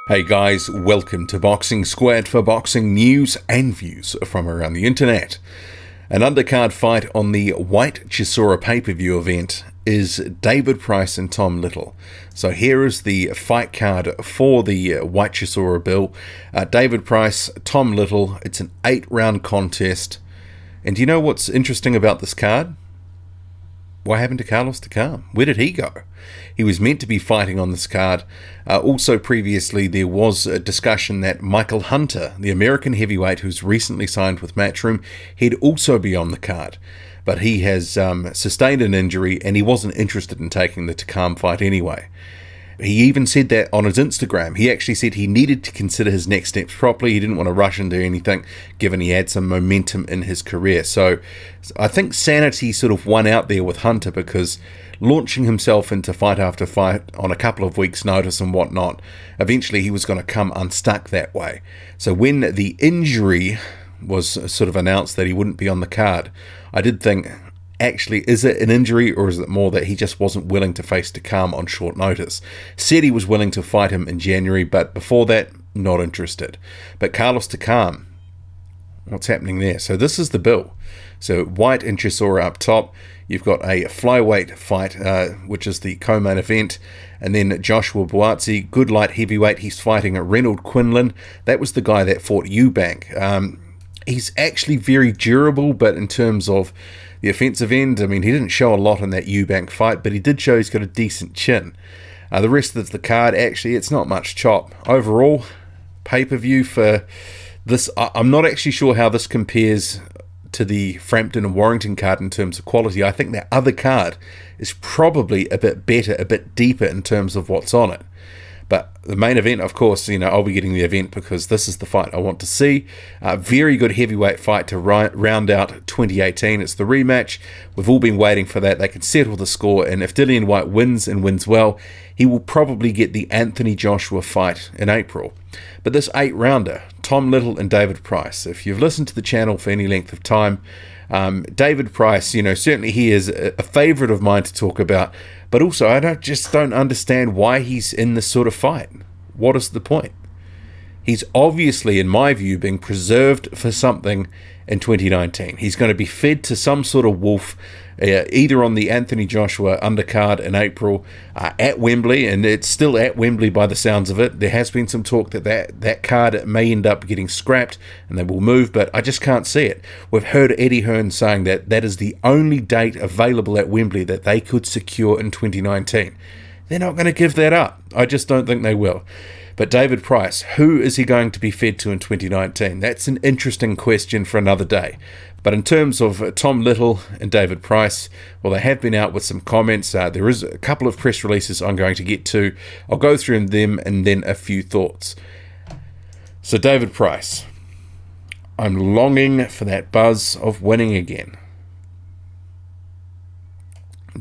Hey guys, welcome to Boxing Squad for boxing news and views from around the internet. An undercard fight on the White Chisora pay-per-view event is David Price and Tom Little. So here is the fight card for the White Chisora bill. David Price, Tom Little, it's an 8-round contest. And do you know what's interesting about this card? What happened to Carlos Takam? Where did he go? He was meant to be fighting on this card. Also previously there was a discussion that Michael Hunter, the American heavyweight who's recently signed with Matchroom, he'd also be on the card. But he has sustained an injury and he wasn't interested in taking the Takam fight anyway. He even said that on his Instagram. He actually said he needed to consider his next steps properly. He didn't want to rush into anything, given he had some momentum in his career. So I think sanity sort of won out there with Hunter, because launching himself into fight after fight on a couple of weeks' notice and whatnot, eventually he was going to come unstuck that way. So when the injury was sort of announced that he wouldn't be on the card, I did think, actually, is it an injury, or is it more that he just wasn't willing to face Takam on short notice? Said he was willing to fight him in January, but before that, not interested. But Carlos Takam, what's happening there? So this is the bill. So White and Chisora up top. You've got a flyweight fight, which is the co-main event. And then Joshua Buatsi, good light heavyweight. He's fighting Reynold Quinlan. That was the guy that fought Eubank. He's actually very durable, but in terms of the offensive end, I mean, he didn't show a lot in that Eubank fight, but he did show he's got a decent chin. The rest of the card, actually, it's not much chop. Overall, pay-per-view for this, I'm not actually sure how this compares to the Frampton and Warrington card in terms of quality. I think that other card is probably a bit better, a bit deeper in terms of what's on it. But the main event, of course, you know, I'll be getting the event because this is the fight I want to see. A very good heavyweight fight to round out 2018. It's the rematch. We've all been waiting for that. They can settle the score. And if Dillian Whyte wins and wins well, he will probably get the Anthony Joshua fight in April. But this 8-rounder, Tom Little and David Price, if you've listened to the channel for any length of time, David Price, you know, certainly he is a favorite of mine to talk about, but also I just don't understand why he's in this sort of fight. What is the point? He's obviously, in my view, being preserved for something in 2019. He's going to be fed to some sort of wolf, either on the Anthony Joshua undercard in April at Wembley, and it's still at Wembley by the sounds of it. There has been some talk that card may end up getting scrapped and they will move, but I just can't see it. We've heard Eddie Hearn saying that that is the only date available at Wembley that they could secure in 2019. They're not going to give that up. I just don't think they will. But David Price, who is he going to be fed to in 2019? That's an interesting question for another day. But in terms of Tom Little and David Price, well, they have been out with some comments. There is a couple of press releases I'm going to get to. I'll go through them and then a few thoughts. So David Price, I'm longing for that buzz of winning again.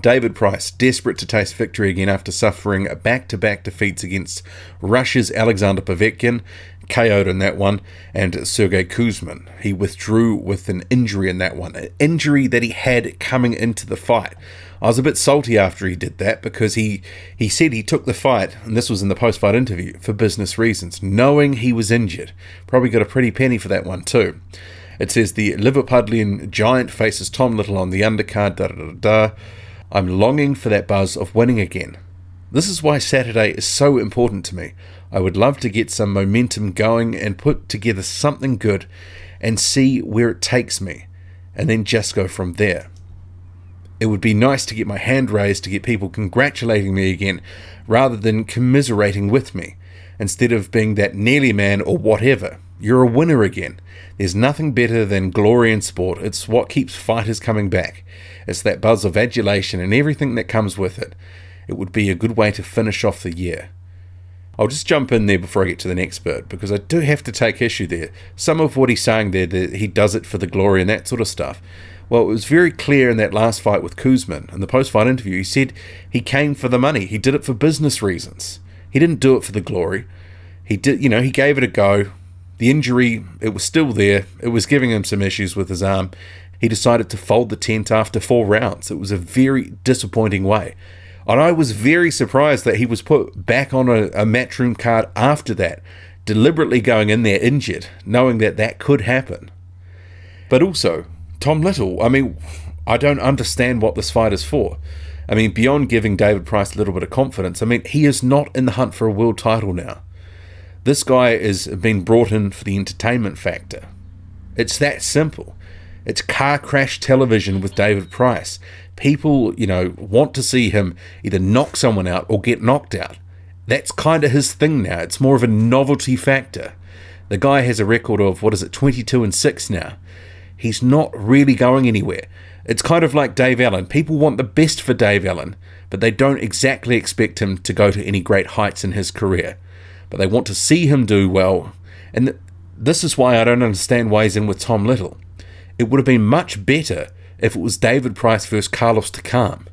David Price, desperate to taste victory again after suffering back-to-back defeats against Russia's Alexander Povetkin, KO'd in that one, and Sergey Kuzmin. He withdrew with an injury in that one, an injury that he had coming into the fight. I was a bit salty after he did that, because he said he took the fight, and this was in the post-fight interview, for business reasons, knowing he was injured. Probably got a pretty penny for that one too. It says the Liverpudlian giant faces Tom Little on the undercard, I'm longing for that buzz of winning again. This is why Saturday is so important to me. I would love to get some momentum going and put together something good and see where it takes me, and then just go from there. It would be nice to get my hand raised, to get people congratulating me again, rather than commiserating with me, instead of being that nearly man or whatever. You're a winner again. There's nothing better than glory in sport. It's what keeps fighters coming back. It's that buzz of adulation and everything that comes with it. It would be a good way to finish off the year. I'll just jump in there before I get to the next bit, because I do have to take issue there. Some of what he's saying there, that he does it for the glory and that sort of stuff. Well, it was very clear in that last fight with Kuzmin. In the post-fight interview, he said he came for the money. He did it for business reasons. He didn't do it for the glory. He did, you know, he gave it a go. The injury, it was still there. It was giving him some issues with his arm. He decided to fold the tent after 4 rounds. It was a very disappointing way. And I was very surprised that he was put back on a Matchroom card after that, deliberately going in there injured, knowing that that could happen. But also, Tom Little, I mean, I don't understand what this fight is for. I mean, beyond giving David Price a little bit of confidence, I mean, he is not in the hunt for a world title now. This guy has been brought in for the entertainment factor. It's that simple. It's car crash television with David Price. People, you know, want to see him either knock someone out or get knocked out. That's kind of his thing now. It's more of a novelty factor. The guy has a record of, 22-6 now. He's not really going anywhere. It's kind of like Dave Allen. People want the best for Dave Allen, but they don't exactly expect him to go to any great heights in his career. But they want to see him do well. And this is why I don't understand why he's in with Tom Little. It would have been much better if it was David Price versus Carlos Takam.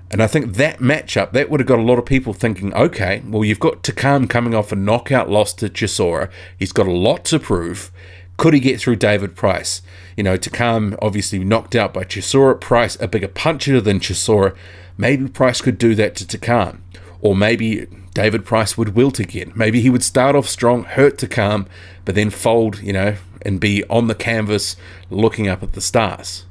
And I think that matchup, that would have got a lot of people thinking, okay, well, you've got Takam coming off a knockout loss to Chisora. He's got a lot to prove. Could he get through David Price? You know, Takam obviously knocked out by Chisora. Price, a bigger puncher than Chisora. Maybe Price could do that to Takam. Or maybe David Price would wilt again. Maybe he would start off strong, hurt Takam, but then fold, you know, and be on the canvas looking up at the stars.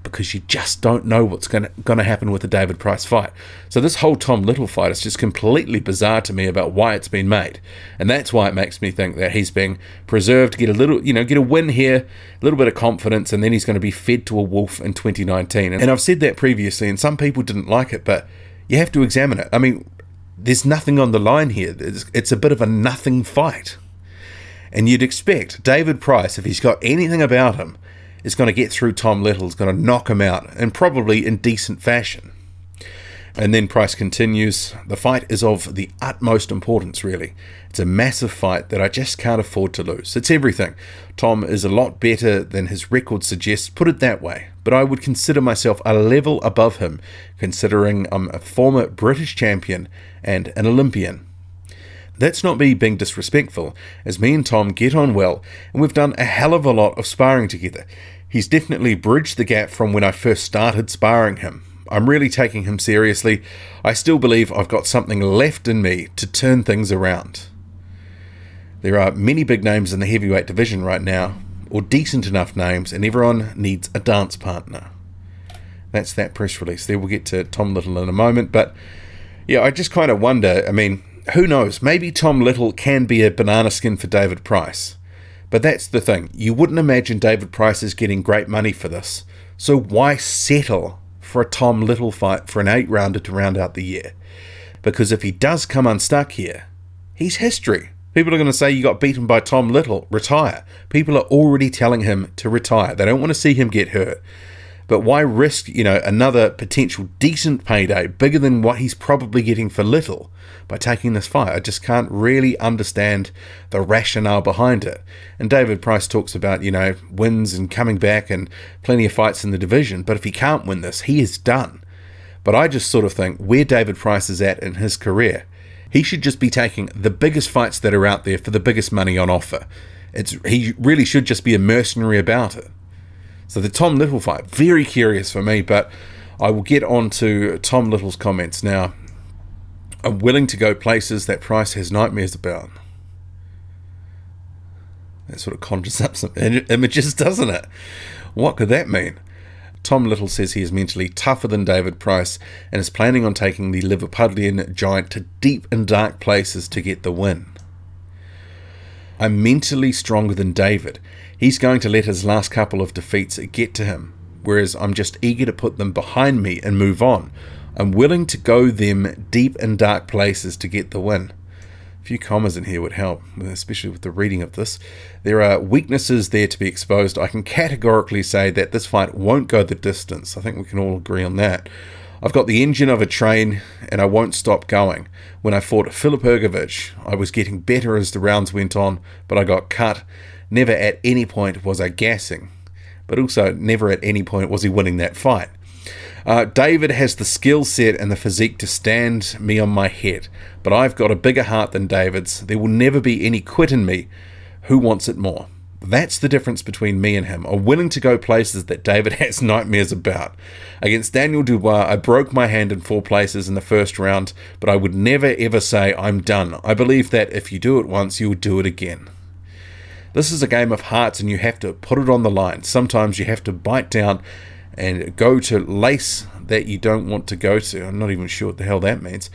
Because you just don't know what's going to happen with the David Price fight. So this whole Tom Little fight is just completely bizarre to me about why it's been made. And that's why it makes me think that he's being preserved to get a little, you know, get a win here, a little bit of confidence, and then he's going to be fed to a wolf in 2019. And I've said that previously, and some people didn't like it, but you have to examine it. I mean, there's nothing on the line here. It's a bit of a nothing fight. And you'd expect David Price, if he's got anything about him, is going to get through Tom Little, is going to knock him out, and probably in decent fashion. And then Price continues, the fight is of the utmost importance, really. It's a massive fight that I just can't afford to lose. It's everything. Tom is a lot better than his record suggests, put it that way. But I would consider myself a level above him, considering I'm a former British champion and an Olympian. That's not me being disrespectful, as me and Tom get on well, and we've done a hell of a lot of sparring together. He's definitely bridged the gap from when I first started sparring him. I'm really taking him seriously. I still believe I've got something left in me to turn things around. There are many big names in the heavyweight division right now, or decent enough names, and everyone needs a dance partner. That's that press release there. We'll get to Tom Little in a moment, but yeah, I just kind of wonder, I mean, who knows? Maybe Tom Little can be a banana skin for David Price. But that's the thing. You wouldn't imagine David Price is getting great money for this. So why settle for a Tom Little fight for an 8-rounder to round out the year? Because if he does come unstuck here, he's history. People are going to say you got beaten by Tom Little, retire. People are already telling him to retire. They don't want to see him get hurt. But why risk, you know, another potential decent payday, bigger than what he's probably getting for Little, by taking this fight? I just can't really understand the rationale behind it. And David Price talks about, you know, wins and coming back and plenty of fights in the division. But if he can't win this, he is done. But I just sort of think where David Price is at in his career, he should just be taking the biggest fights that are out there for the biggest money on offer. He really should just be a mercenary about it. So the Tom Little fight, very curious for me, but I will get on to Tom Little's comments now. I'm willing to go places that Price has nightmares about. That sort of conjures up some images, doesn't it? What could that mean? Tom Little says he is mentally tougher than David Price and is planning on taking the Liverpudlian giant to deep and dark places to get the win. I'm mentally stronger than David. He's going to let his last couple of defeats get to him, whereas I'm just eager to put them behind me and move on. I'm willing to go them deep and dark places to get the win. A few commas in here would help, especially with the reading of this. There are weaknesses there to be exposed. I can categorically say that this fight won't go the distance. I think we can all agree on that. I've got the engine of a train and I won't stop going. When I fought Filip Hrgović, I was getting better as the rounds went on, but I got cut. Never at any point was I gassing, but also never at any point was he winning that fight. David has the skill set and the physique to stand me on my head, but I've got a bigger heart than David's. There will never be any quit in me. Who wants it more? That's the difference between me and him. I'm willing to go places that David has nightmares about. Against Daniel Dubois, I broke my hand in 4 places in the first round, but I would never ever say I'm done. I believe that if you do it once, you'll do it again. This is a game of hearts, and you have to put it on the line. Sometimes you have to bite down and go to lace that you don't want to go to. I'm not even sure what the hell that means.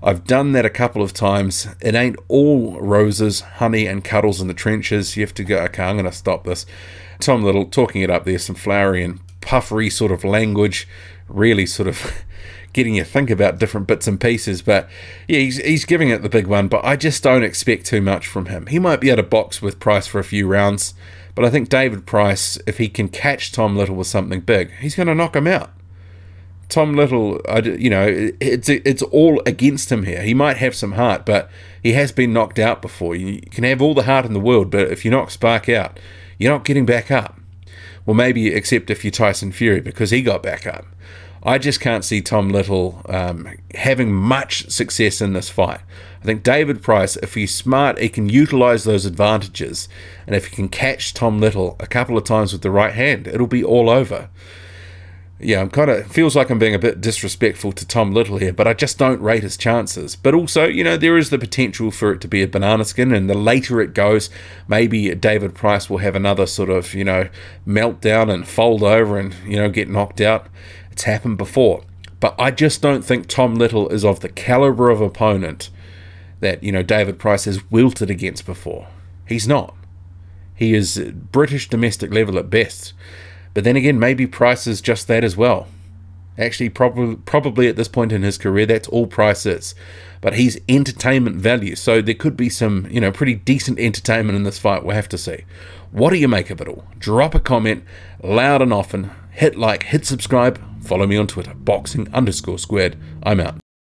I've done that a couple of times. It ain't all roses, honey, and cuddles in the trenches. You have to go, okay, I'm going to stop this. Tom Little talking it up there, some flowery and puffery sort of language, really sort of getting you to think about different bits and pieces. But yeah, he's giving it the big one, but I just don't expect too much from him. He might be able to box with Price for a few rounds, but I think David Price, if he can catch Tom Little with something big, he's going to knock him out. Tom Little, it's all against him here. He might have some heart, but he has been knocked out before. You can have all the heart in the world, but if you knock Spark out, you're not getting back up. Well, maybe except if you're Tyson Fury, because he got back up. I just can't see Tom Little having much success in this fight. I think David Price, if he's smart, he can utilize those advantages. And if he can catch Tom Little a couple of times with the right hand, it'll be all over. Yeah, feels like I'm being a bit disrespectful to Tom Little here, but I just don't rate his chances. But also, there is the potential for it to be a banana skin, and the later it goes, maybe David Price will have another sort of, meltdown and fold over and, get knocked out. It's happened before. But I just don't think Tom Little is of the caliber of opponent that, David Price has wilted against before. He's not. He is British domestic level at best. But then again, maybe Price is just that as well. Actually, probably at this point in his career, that's all Price is. But he's entertainment value, so there could be some, pretty decent entertainment in this fight. We'll have to see. What do you make of it all? Drop a comment, loud and often. Hit like, hit subscribe. Follow me on Twitter, boxing_squared. I'm out.